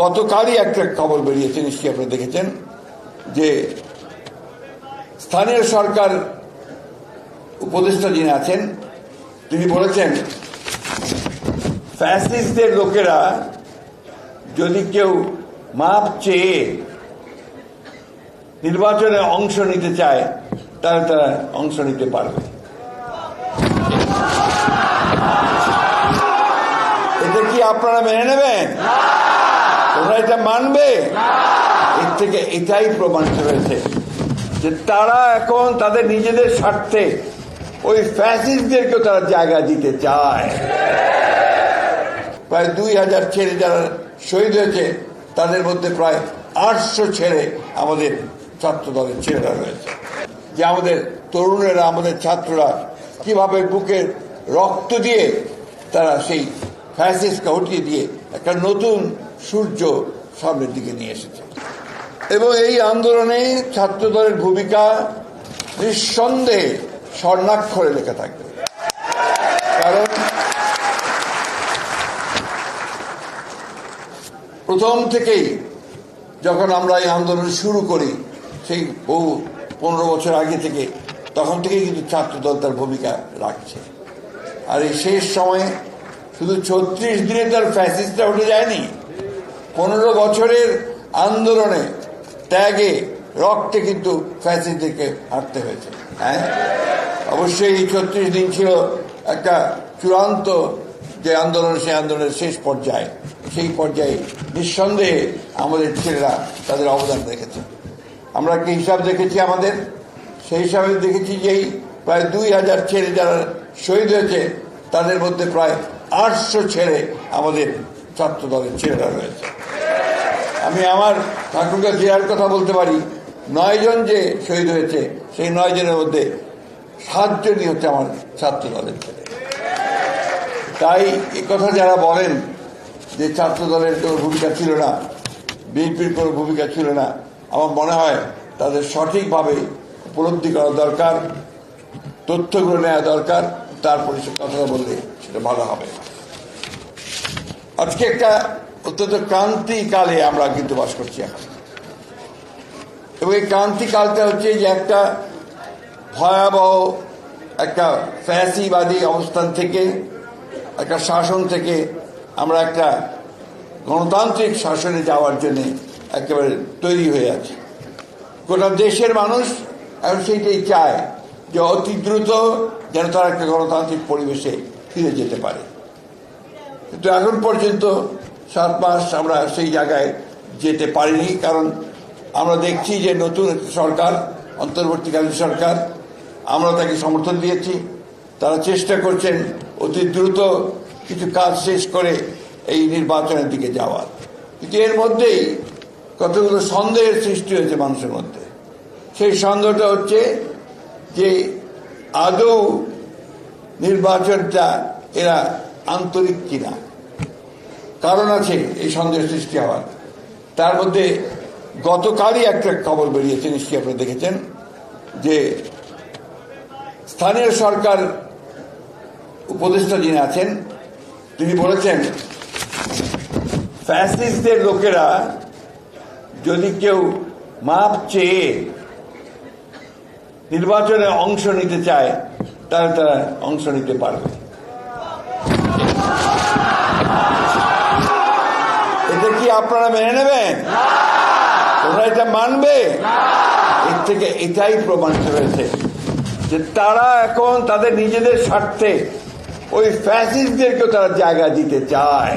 গতকালই একটা খবর বেরিয়েছে, নিশ্চয়ই আপনারা দেখেছেন, যে স্থানীয় সরকার উপদেষ্টা যিনি আছেন তিনি বলেছেন ফ্যাসিস্টদের লোকেরা যদি কেউ মাপ চেয়ে নির্বাচনে অংশ নিতে চায় তাহলে তারা অংশ নিতে পারবে। এটা কি আপনারা মেনে নেবেন? তোমরা এটা মানবে? এর থেকে এটাই প্রমাণিত হয়েছে যে তারা এখন তাদের নিজেদের স্বার্থে ওই ফ্যাসিস্টদেরকেও তারা জায়গা দিতে চায়। প্রায় 2000 ছেলে যারা শহীদ হয়েছে তাদের মধ্যে প্রায় 800 ছেলে আমাদের ছাত্র দলের ছেলেরা রয়েছে। যে আমাদের তরুণেরা, আমাদের ছাত্ররা কিভাবে বুকের রক্ত দিয়ে তারা সেই ফ্যাসিস্টকে হটিয়ে দিয়ে একটা নতুন সূর্য সামনের দিকে নিয়ে এসেছে। এবং এই আন্দোলনে ছাত্র দলের ভূমিকা নিঃসন্দেহে স্বর্ণাক্ষরে লেখা থাকবে। কারণ প্রথম থেকেই যখন আমরা এই আন্দোলন শুরু করি, সেই বহু 15 বছর আগে থেকে, তখন থেকেই কিন্তু ছাত্রদল তার ভূমিকা রাখছে। আর এই শেষ সময়ে শুধু 36 দিনে তার ফ্যাসিস্টরা উঠে যায়নি, 15 বছরের আন্দোলনে ত্যাগে রক্তে কিন্তু ফ্যাসিস্টদেরকে হারতে হয়েছে। হ্যাঁ, অবশ্যই এই 36 দিন ছিল একটা চূড়ান্ত যে আন্দোলন, সেই আন্দোলনের শেষ পর্যায়ে, সেই পর্যায়ে নিঃসন্দেহে আমাদের ছেলেরা তাদের অবদান রেখেছে। আমরা কি হিসাব দেখেছি আমাদের? সেই হিসাবে দেখেছি যে এই প্রায় 2000 ছেলে যারা শহীদ হয়েছে তাদের মধ্যে প্রায় 800 ছেলে আমাদের ছাত্র দলের ছেলেরা রয়েছে। আমি আমার ঠাকুরগাঁ জেলার কথা বলতে পারি, 9 জন যে শহীদ হয়েছে সেই 9 জনের মধ্যে 7 জনই হচ্ছে আমার ছাত্র দলের ছেলে। তাই এ কথা যারা বলেন যে ছাত্র দলের কোনো ভূমিকা ছিল না, বিএনপির কোনো ভূমিকা ছিল না, আমার মনে হয় তাদের সঠিকভাবে উপলব্ধি করা দরকার, তথ্যগুলো নেওয়া দরকার, তারপরে সে কথাটা বললে সেটা ভালো হবে। আজকে একটা অত্যন্ত ক্রান্তিকালে আমরা কিন্তু বাস করছি এখন, এবং এই ক্রান্তিকালটা হচ্ছে যে একটা ভয়াবহ একটা ফ্যাসিবাদী অবস্থান থেকে, একটা শাসন থেকে আমরা একটা গণতান্ত্রিক শাসনে যাওয়ার জন্য একেবারে তৈরি হয়ে আছে। গোটা দেশের মানুষ এখন সেইটাই চায় যে অতি দ্রুত যেন তারা একটা গণতান্ত্রিক পরিবেশে ফিরে যেতে পারে। কিন্তু এখন পর্যন্ত 7 মাস আমরা সেই জায়গায় যেতে পারিনি, কারণ আমরা দেখছি যে নতুন সরকার, অন্তর্বর্তীকালীন সরকার, আমরা তাকে সমর্থন দিয়েছি। তারা চেষ্টা করছেন অতি দ্রুত কিছু কাজ শেষ করে এই নির্বাচনের দিকে যাওয়ার। কিন্তু এর মধ্যেই কতগুলো সন্দেহের সৃষ্টি হয়েছে মানুষের মধ্যে। সেই সন্দেহটা হচ্ছে যে আদৌ নির্বাচনটা এরা আন্তরিক কিনা। কারণ আছে এই সন্দেহ সৃষ্টি হওয়ার। তার মধ্যে গতকালই একটা খবর বেরিয়েছে, নিশ্চয়ই আপনারা দেখেছেন, যে স্থানীয় সরকার উপদেষ্টা যিনি আছেন তিনি বলেছেন ফ্যাসিস্টদের লোকেরা যদি কেউ মাপ চেয়ে নির্বাচনে অংশ নিতে চায় তাহলে তারা অংশ নিতে পারবে। এটা কি আপনারা মেনে নেবেন? তোমরা এটা মানবে? এর থেকে এটাই প্রমাণিত হয়েছে যে তারা এখন তাদের নিজেদের স্বার্থে ওই ফ্যাসিস্টদেরকেও তারা জায়গা দিতে চায়।